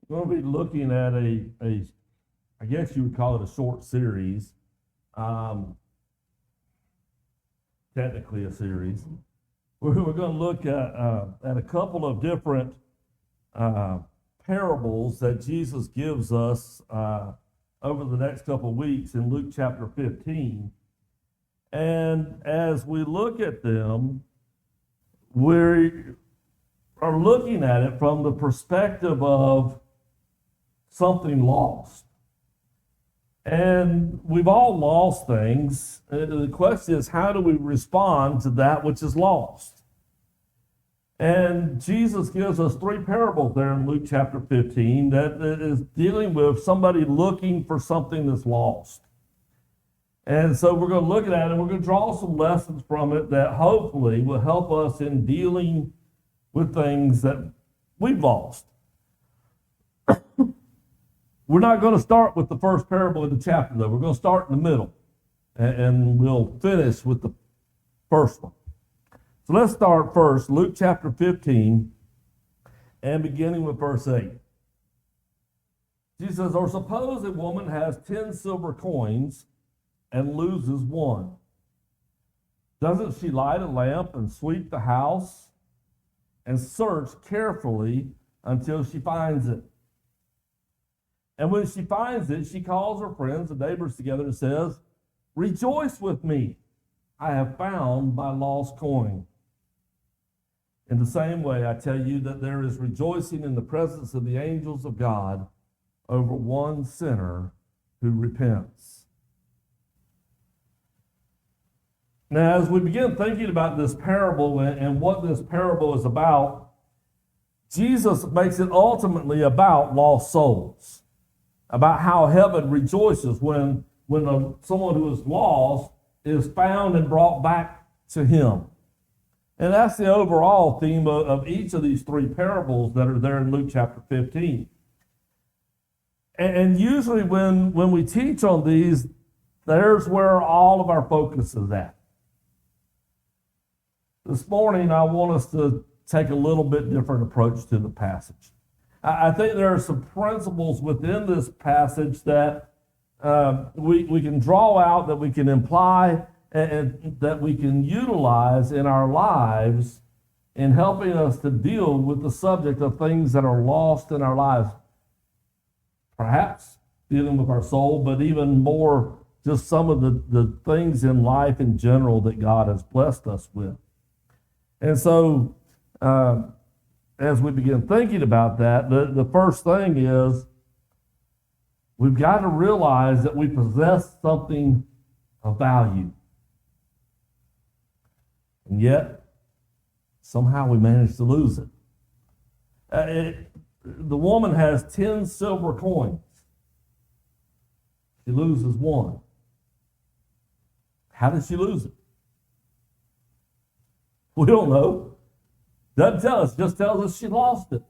We're going to be looking at I guess you would call it a short series, um, technically a series. We're going to look at a couple of different uh, parables that Jesus gives us over the next couple of weeks in Luke chapter 15. And as we look at them, we are looking at it from the perspective of something lost. And we've all lost things. The question is, how do we respond to that which is lost? And Jesus gives us three parables there in Luke chapter 15 that is dealing with somebody looking for something that's lost. And so we're going to look at it and we're going to draw some lessons from it that hopefully will help us in dealing with things that we've lost. We're not going to start with the first parable of the chapter, though. We're going to start in the middle, and we'll finish with the first one. So let's start first, Luke chapter 15, and beginning with verse 8. Jesus says, "Or suppose a woman has 10 silver coins and loses one. Doesn't she light a lamp and sweep the house and search carefully until she finds it? And when she finds it, she calls her friends and neighbors together and says, 'Rejoice with me, I have found my lost coin.' In the same way, I tell you that there is rejoicing in the presence of the angels of God over one sinner who repents." Now, as we begin thinking about this parable and what this parable is about, Jesus makes it ultimately about lost souls, about how heaven rejoices when someone who is lost is found and brought back to him. And that's the overall theme of each of these three parables that are there in Luke chapter 15. And usually when we teach on these, there's where all of our focus is at. This morning, I want us to take a little bit different approach to the passage. I think there are some principles within this passage that we can draw out, that we can imply, and that we can utilize in our lives in helping us to deal with the subject of things that are lost in our lives. Perhaps dealing with our soul, but even more just some of the things in life in general that God has blessed us with. And so, as we begin thinking about that, the first thing is we've got to realize that we possess something of value. And yet, somehow we manage to lose it. The woman has 10 silver coins. She loses one. How did she lose it? We don't know. Doesn't tell us, just tells us she lost it.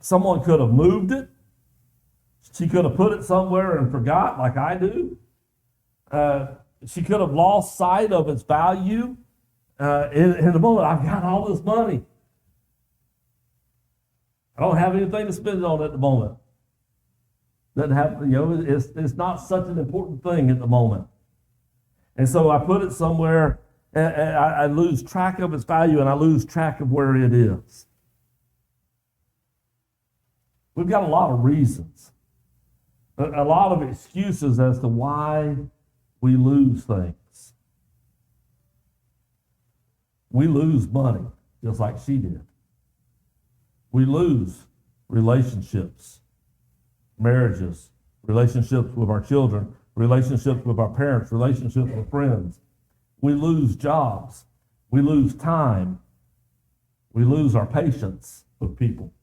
Someone could have moved it. She could have put it somewhere and forgot, like I do. She could have lost sight of its value. In the moment, I've got all this money. I don't have anything to spend it on at the moment. Doesn't have, it's not such an important thing at the moment. And so I put it somewhere, and I lose track of its value, and I lose track of where it is. We've got a lot of reasons, a lot of excuses as to why we lose things. We lose money, just like she did. We lose relationships, marriages, relationships with our children, relationships with our parents, relationships with friends. We lose jobs. We lose time. We lose our patience with people.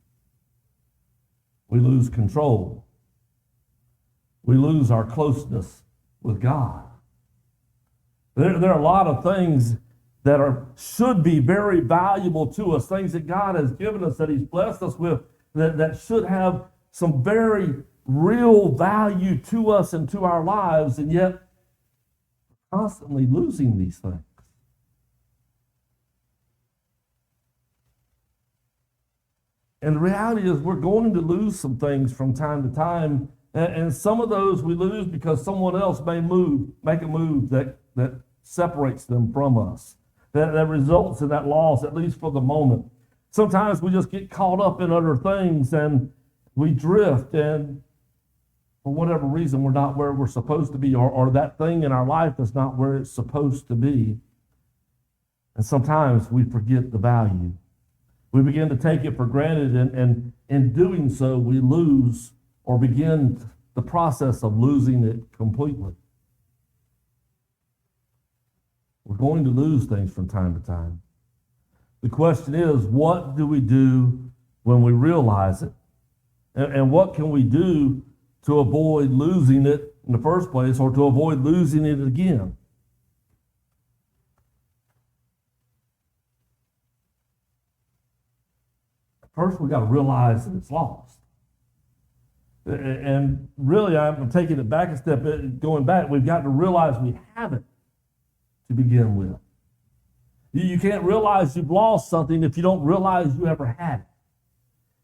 We lose control. We lose our closeness with God. There are a lot of things that should be very valuable to us, things that God has given us, that He's blessed us with, that should have some very real value to us and to our lives, and yet constantly losing these things. And the reality is we're going to lose some things from time to time. And some of those we lose because someone else may make a move that separates them from us, that results in that loss, at least for the moment. Sometimes we just get caught up in other things and we drift, and for whatever reason, we're not where we're supposed to be, or that thing in our life is not where it's supposed to be. And sometimes we forget the value. We begin to take it for granted, and in doing so, we lose or begin the process of losing it completely. We're going to lose things from time to time. The question is, what do we do when we realize it? And what can we do to avoid losing it in the first place, or to avoid losing it again? First, we got to realize that it's lost. And really, I'm taking it back a step, going back, we've got to realize we have it to begin with. You can't realize you've lost something if you don't realize you ever had it,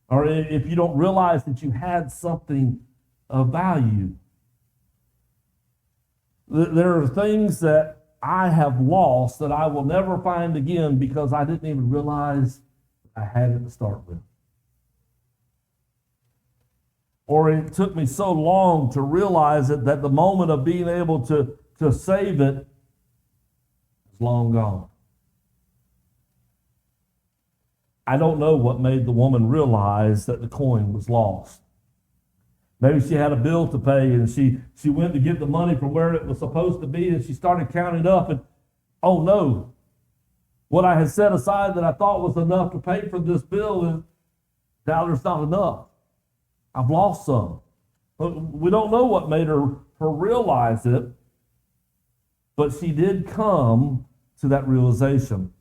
or if you don't realize that you had something of value. There are things that I have lost that I will never find again because I didn't even realize I had it to start with. Or it took me so long to realize it that the moment of being able to save it is long gone. I don't know what made the woman realize that the coin was lost. Maybe she had a bill to pay, and she went to get the money from where it was supposed to be, and she started counting up, and oh no, what I had set aside that I thought was enough to pay for this bill, and now there's not enough. I've lost some. We don't know what made her realize it, but she did come to that realization.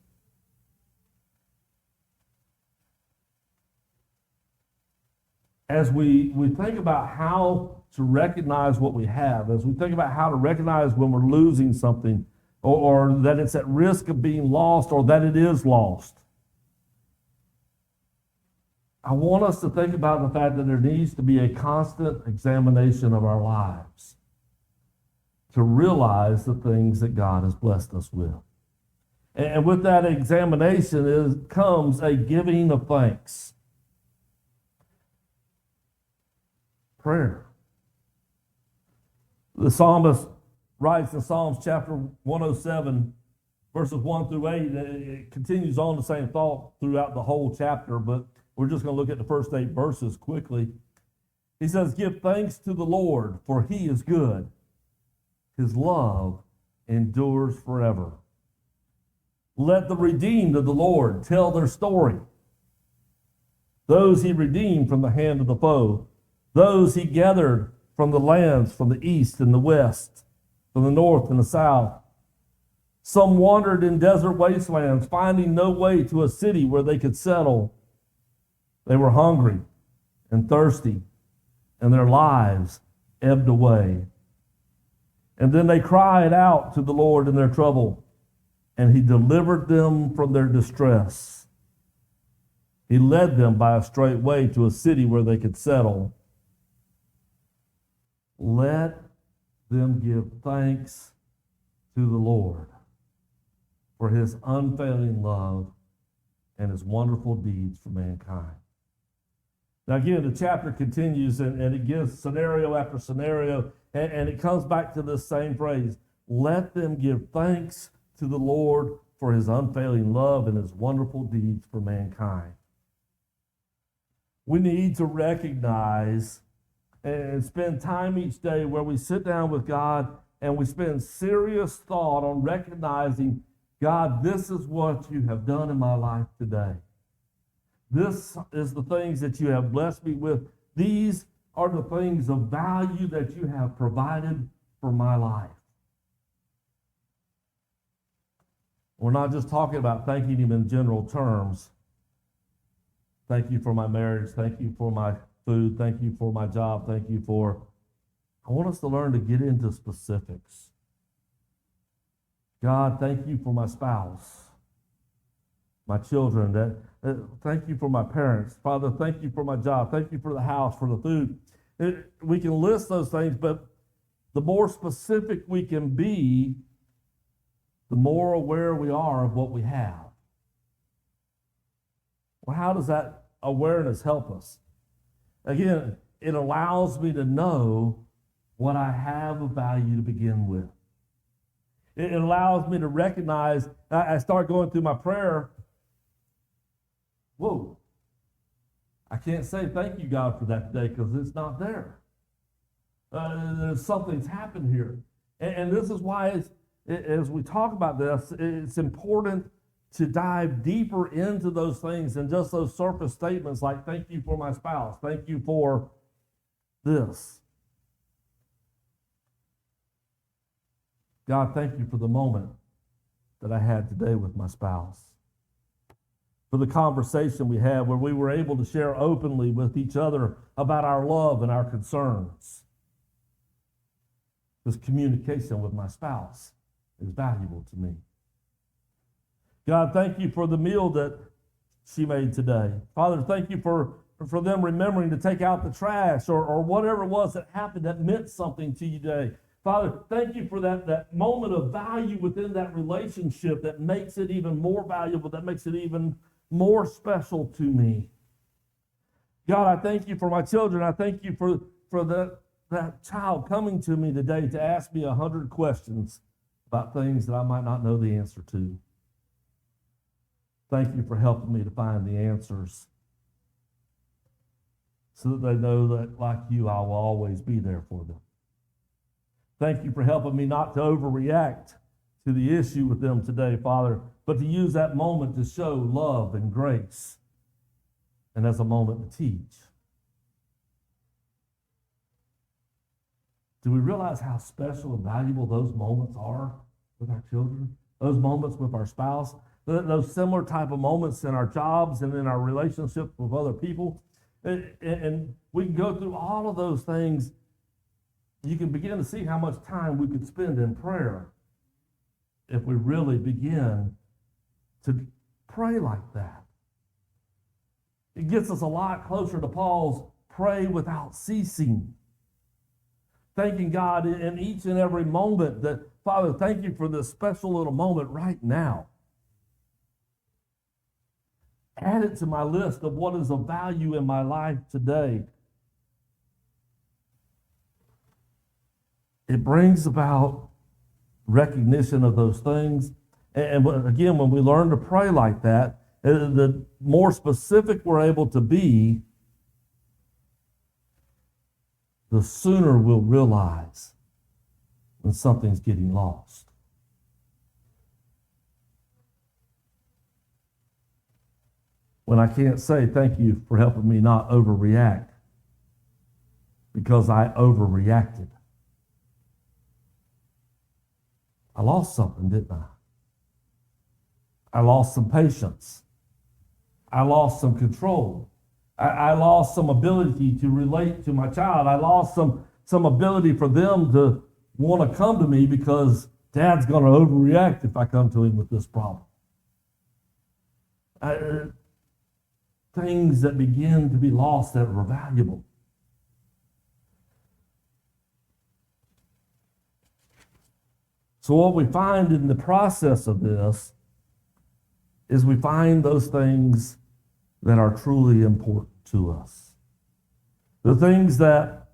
As we think about how to recognize what we have, as we think about how to recognize when we're losing something, or that it's at risk of being lost, or that it is lost, I want us to think about the fact that there needs to be a constant examination of our lives to realize the things that God has blessed us with. And with that examination comes a giving of thanks. Prayer. The psalmist writes in Psalms chapter 107, verses 1 through 8. It continues on the same thought throughout the whole chapter, but we're just going to look at the first 8 verses quickly. He says, "Give thanks to the Lord, for he is good. His love endures forever. Let the redeemed of the Lord tell their story. Those he redeemed from the hand of the foe, those he gathered from the lands, from the east and the west, from the north and the south. Some wandered in desert wastelands, finding no way to a city where they could settle. They were hungry and thirsty, and their lives ebbed away. And then they cried out to the Lord in their trouble, and he delivered them from their distress. He led them by a straight way to a city where they could settle. Let them give thanks to the Lord for his unfailing love and his wonderful deeds for mankind." Now again, the chapter continues and it gives scenario after scenario, and it comes back to this same phrase: let them give thanks to the Lord for his unfailing love and his wonderful deeds for mankind. We need to recognize and spend time each day where we sit down with God and we spend serious thought on recognizing, God, this is what you have done in my life today. This is the things that you have blessed me with. These are the things of value that you have provided for my life. We're not just talking about thanking him in general terms. Thank you for my marriage. Thank you for my food. Thank you for my job. Thank you for... I want us to learn to get into specifics. God, thank you for my spouse. my children, thank you for my parents. Father, thank you for my job. Thank you for the house, for the food. We can list those things, but the more specific we can be, the more aware we are of what we have. Well, how does that awareness help us? Again, it allows me to know what I have of value to begin with. It allows me to recognize, I start going through my prayer, whoa, I can't say thank you, God, for that today because it's not there. Something's happened here. And this is why, as we talk about this, it's important to dive deeper into those things than just those surface statements like, thank you for my spouse, thank you for this. God, thank you for the moment that I had today with my spouse. For the conversation we had where we were able to share openly with each other about our love and our concerns. This communication with my spouse is valuable to me. God, thank you for the meal that she made today. Father, thank you for them remembering to take out the trash or whatever it was that happened that meant something to you today. Father, thank you for that moment of value within that relationship that makes it even more valuable, that makes it even more special to me. God, I thank you for my children. I thank you for that child coming to me today to ask me 100 questions about things that I might not know the answer to. Thank you for helping me to find the answers so that they know that, like you, I will always be there for them. Thank you for helping me not to overreact to the issue with them today, Father, but to use that moment to show love and grace and as a moment to teach. Do we realize how special and valuable those moments are with our children? Those moments with our spouse? Those similar type of moments in our jobs and in our relationships with other people? And we can go through all of those things. You can begin to see how much time we could spend in prayer if we really begin to pray like that. It gets us a lot closer to Paul's pray without ceasing. Thanking God in each and every moment that, Father, thank you for this special little moment right now. Add it to my list of what is of value in my life today. It brings about recognition of those things. And again, when we learn to pray like that, the more specific we're able to be, the sooner we'll realize when something's getting lost. When I can't say thank you for helping me not overreact because I overreacted. I lost something, didn't I? I lost some patience. I lost some control. I lost some ability to relate to my child. I lost some ability for them to want to come to me because Dad's going to overreact if I come to him with this problem. Things that begin to be lost that were valuable. So what we find in the process of this is we find those things that are truly important to us. The things that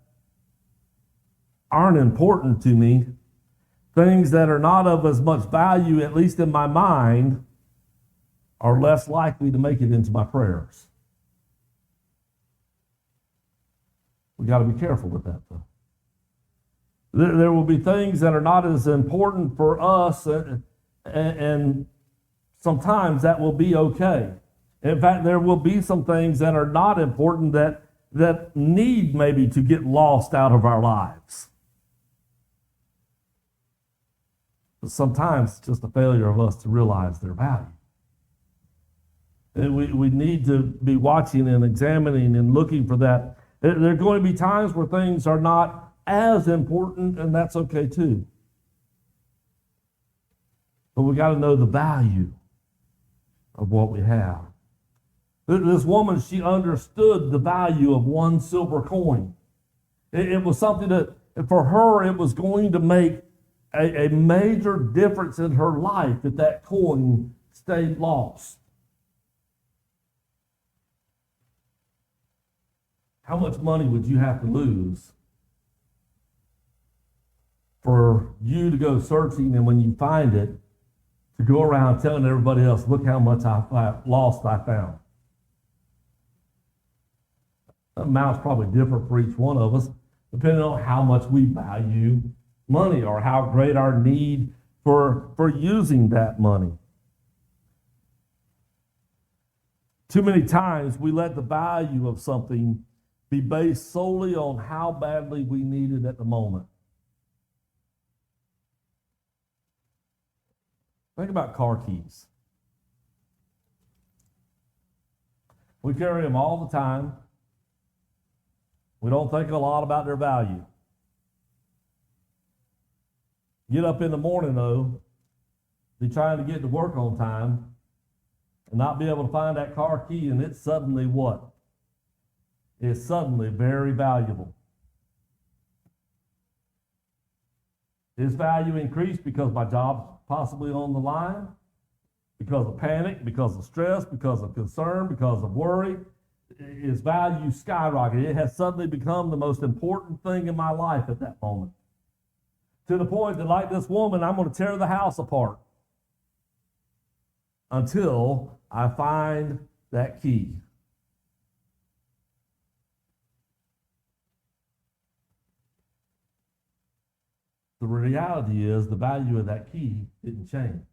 aren't important to me, things that are not of as much value, at least in my mind, are less likely to make it into my prayers. We got to be careful with that, though. There will be things that are not as important for us, and sometimes that will be okay. In fact, there will be some things that are not important that need maybe to get lost out of our lives. But sometimes it's just a failure of us to realize their value. And we need to be watching and examining and looking for that. There are going to be times where things are not as important, and that's okay too. But we got to know the value of what we have. This woman, she understood the value of one silver coin. It was something that, for her, it was going to make a major difference in her life if that coin stayed lost. How much money would you have to lose for you to go searching, and when you find it, to go around telling everybody else, look how much I found? The amounts probably differ for each one of us, depending on how much we value money or how great our need for using that money. Too many times we let the value of something be based solely on how badly we need it at the moment. Think about car keys. We carry them all the time. We don't think a lot about their value. Get up in the morning, though, be trying to get to work on time, and not be able to find that car key, and it's suddenly what? It's suddenly very valuable. Its value increased because my job's possibly on the line, because of panic, because of stress, because of concern, because of worry. Its value skyrocketed. It has suddenly become the most important thing in my life at that moment. To the point that, like this woman, I'm going to tear the house apart until I find that key. The reality is the value of that key didn't change.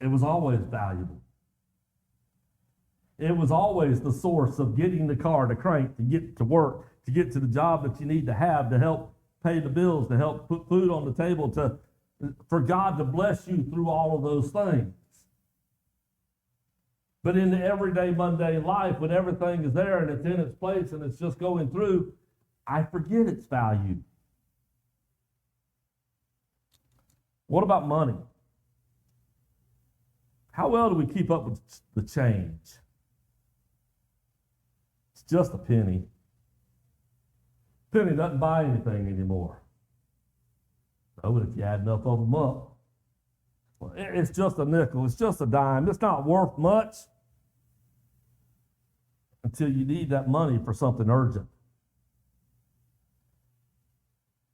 It was always valuable. It was always the source of getting the car to crank, to get to work, to get to the job that you need to have, to help pay the bills, to help put food on the table, for God to bless you through all of those things. But in the everyday, mundane life, when everything is there and it's in its place and it's just going through, I forget its value. What about money? How well do we keep up with the change? It's just a penny. Penny doesn't buy anything anymore. Oh, but if you add enough of them up, well, it's just a nickel. It's just a dime. It's not worth much until you need that money for something urgent.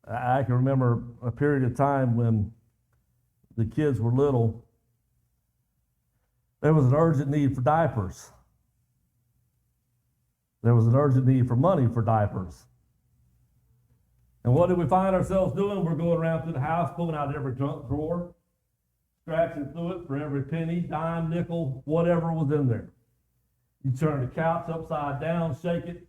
I can remember a period of time when the kids were little. There was an urgent need for diapers. There was an urgent need for money for diapers. And what did we find ourselves doing? We're going around through the house, pulling out every trunk drawer, scratching through it for every penny, dime, nickel, whatever was in there. You turn the couch upside down, shake it,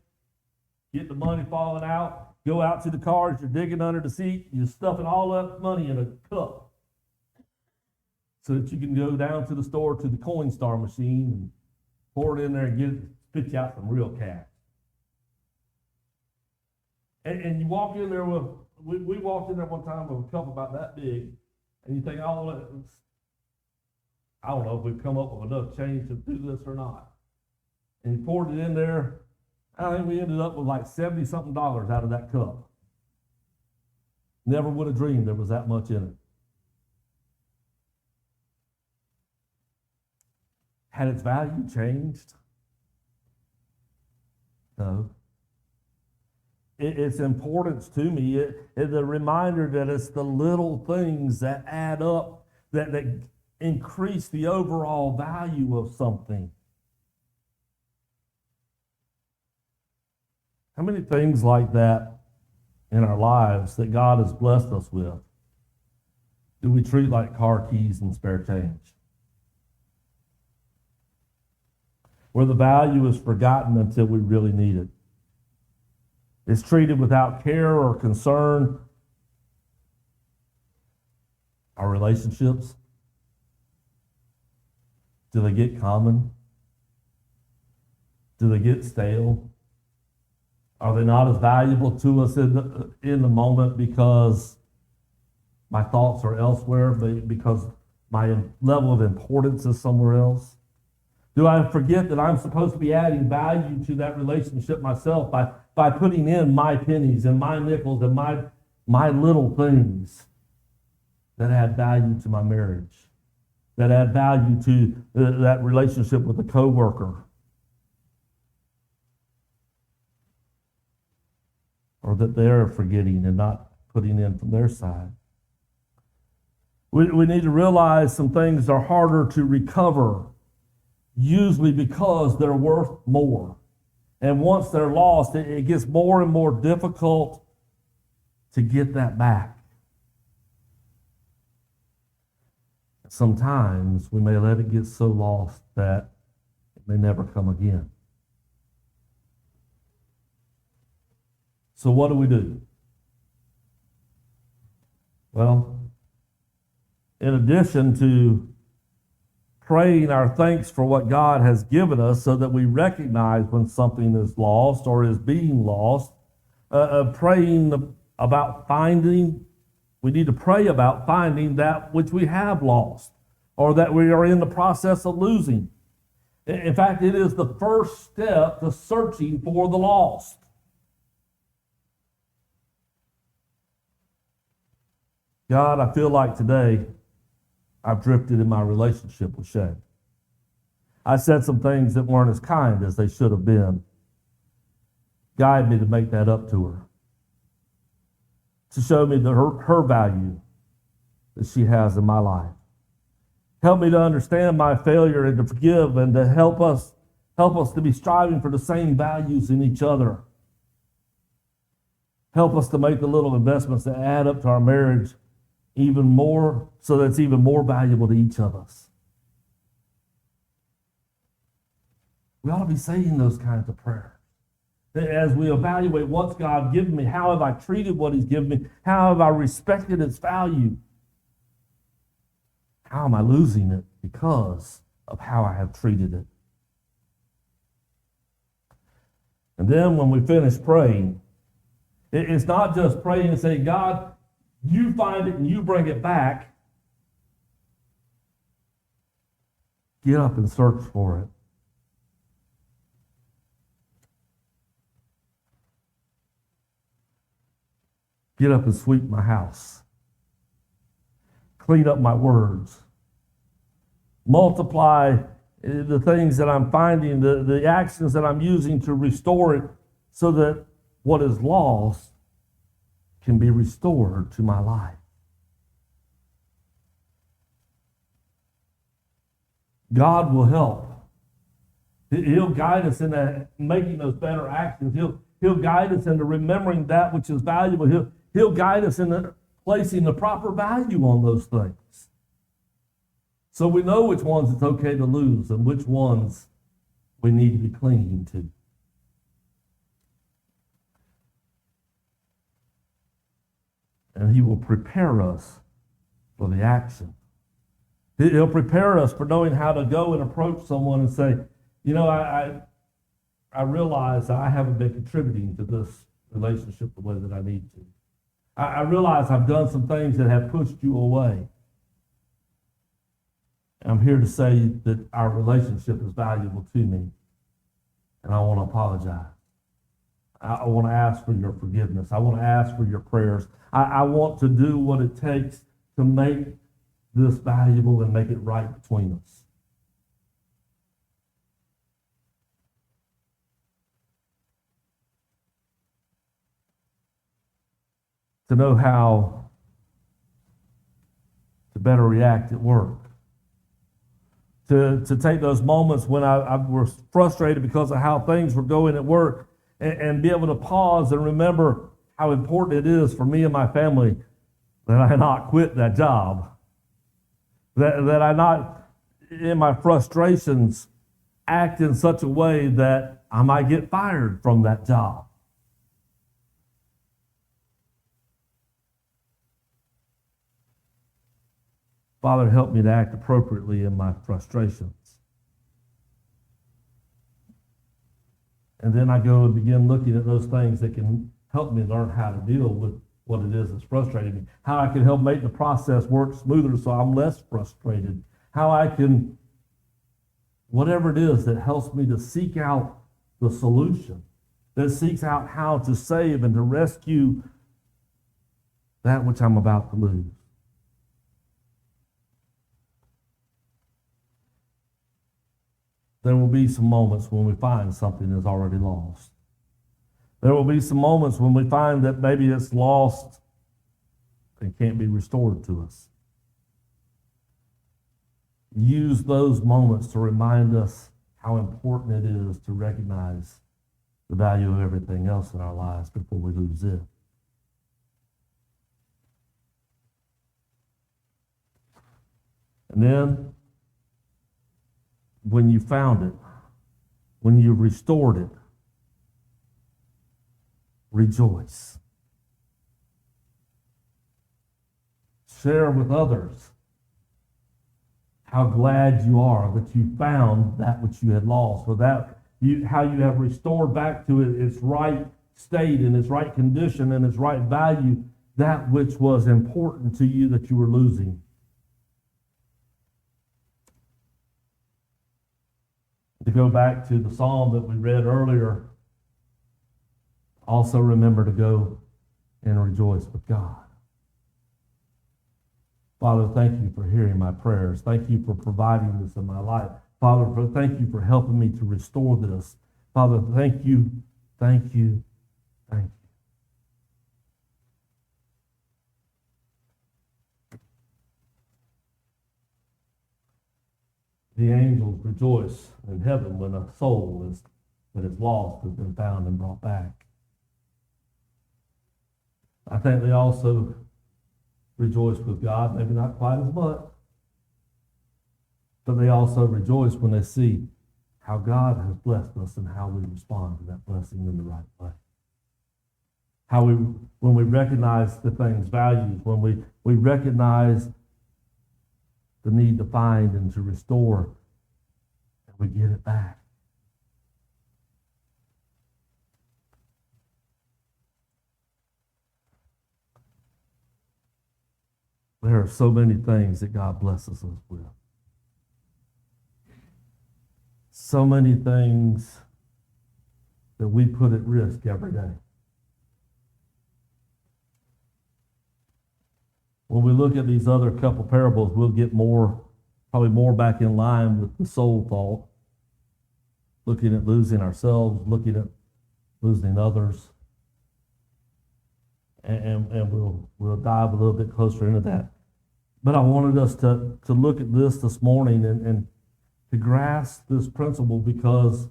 get the money falling out, go out to the cars, you're digging under the seat, you're stuffing all that money in a cup so that you can go down to the store to the Coinstar machine and pour it in there and get it, spit you out some real cash. And you walk in there with, we walked in there one time with a cup about that big, and you think, oh, I don't know if we've come up with enough change to do this or not. And you poured it in there. I think we ended up with like $70-something out of that cup. Never would have dreamed there was that much in it. Had its value changed? No. Its importance to me is a reminder that it's the little things that add up, that increase the overall value of something. How many things like that in our lives that God has blessed us with do we treat like car keys and spare change? Where the value is forgotten until we really need it. It's treated without care or concern. Our relationships, do they get common? Do they get stale? Are they not as valuable to us in the moment because my thoughts are elsewhere, because my level of importance is somewhere else? Do I forget that I'm supposed to be adding value to that relationship myself by putting in my pennies and my nickels and my little things that add value to my marriage, that add value to that relationship with a coworker, or that they're forgetting and not putting in from their side? We need to realize some things are harder to recover, usually because they're worth more. And once they're lost, it gets more and more difficult to get that back. Sometimes we may let it get so lost that it may never come again. So what do? Well, in addition to praying our thanks for what God has given us so that we recognize when something is lost or is being lost, praying about finding, we need to pray about finding that which we have lost or that we are in the process of losing. In fact, it is the first step to searching for the lost. God, I feel like today I've drifted in my relationship with Shay. I said some things that weren't as kind as they should have been. Guide me to make that up to her, to show me her value that she has in my life. Help me to understand my failure and to forgive and to help us to be striving for the same values in each other. Help us to make the little investments that add up to our marriage even more, so that it's even more valuable to each of us. We ought to be saying those kinds of prayers. As we evaluate what's God given me, how have I treated what He's given me, how have I respected its value, how am I losing it because of how I have treated it. And then when we finish praying, it's not just praying and saying, God, you find it and you bring it back. Get up and search for it. Get up and sweep my house. Clean up my words. Multiply the things that I'm finding, the actions that I'm using to restore it so that what is lost can be restored to my life. God will help. He'll guide us in making those better actions. He'll guide us into remembering that which is valuable. He'll guide us in placing the proper value on those things. So we know which ones it's okay to lose and which ones we need to be clinging to. And He will prepare us for the action. He'll prepare us for knowing how to go and approach someone and say, you know, I realize I haven't been contributing to this relationship the way that I need to. I realize I've done some things that have pushed you away. I'm here to say that our relationship is valuable to me, and I want to apologize. I want to ask for your forgiveness. I want to ask for your prayers. I want to do what it takes to make this valuable and make it right between us. To know how to better react at work. To take those moments when I was frustrated because of how things were going at work and be able to pause and remember how important it is for me and my family that I not quit that job. That I not, in my frustrations, act in such a way that I might get fired from that job. Father, help me to act appropriately in my frustrations. And then I go and begin looking at those things that can help me learn how to deal with what it is that's frustrating me, how I can help make the process work smoother so I'm less frustrated, how I can, whatever it is that helps me to seek out the solution, that seeks out how to save and to rescue that which I'm about to lose. There will be some moments when we find something that's already lost. There will be some moments when we find that maybe it's lost and can't be restored to us. Use those moments to remind us how important it is to recognize the value of everything else in our lives before we lose it. And then, when you found it, when you restored it, rejoice. Share with others how glad you are that you found that which you had lost, or that how you have restored back to its right state and its right condition and its right value, that which was important to you that you were losing. To go back to the psalm that we read earlier, also remember to go and rejoice with God. Father, thank you for hearing my prayers. Thank you for providing this in my life. Father, thank you for helping me to restore this. Father, thank you, thank you, thank you. The angels rejoice in heaven when a soul that is lost has been found and brought back. I think they also rejoice with God, maybe not quite as much, but they also rejoice when they see how God has blessed us and how we respond to that blessing in the right way. When we recognize the thing's values, when we recognize the need to find and to restore, and we get it back. There are so many things that God blesses us with. So many things that we put at risk every day. When we look at these other couple parables, we'll get probably more back in line with the soul thought, looking at losing ourselves, looking at losing others, and we'll dive a little bit closer into that. But I wanted us to look at this morning and to grasp this principle, because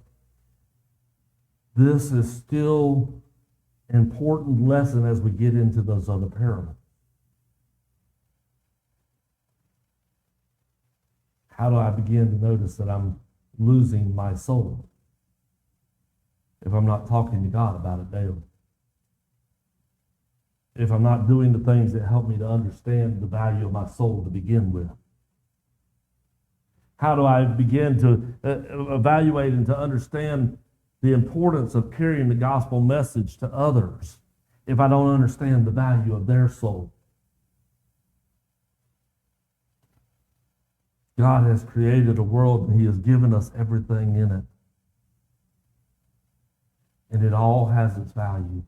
this is still an important lesson as we get into those other parables. How do I begin to notice that I'm losing my soul if I'm not talking to God about it daily? If I'm not doing the things that help me to understand the value of my soul to begin with? How do I begin to evaluate and to understand the importance of carrying the gospel message to others if I don't understand the value of their soul? God has created a world and He has given us everything in it. And it all has its value.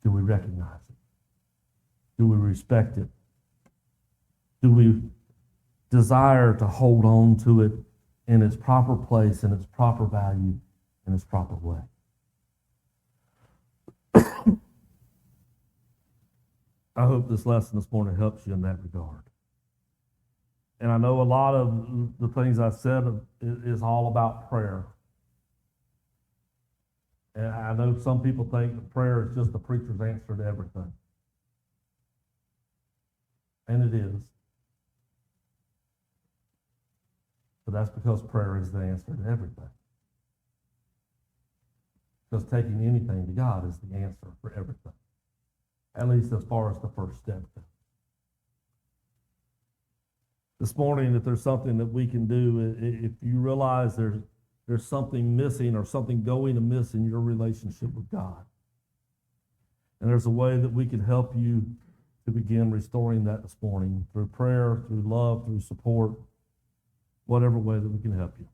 Do we recognize it? Do we respect it? Do we desire to hold on to it in its proper place, in its proper value, in its proper way? I hope this lesson this morning helps you in that regard. And I know a lot of the things I said is all about prayer. And I know some people think that prayer is just the preacher's answer to everything. And it is. But that's because prayer is the answer to everything. Because taking anything to God is the answer for everything. At least as far as the first step goes. This morning, if there's something that we can do, if you realize there's something missing or something going amiss in your relationship with God, And there's a way that we can help you to begin restoring that this morning through prayer, through love, through support, whatever way that we can help you.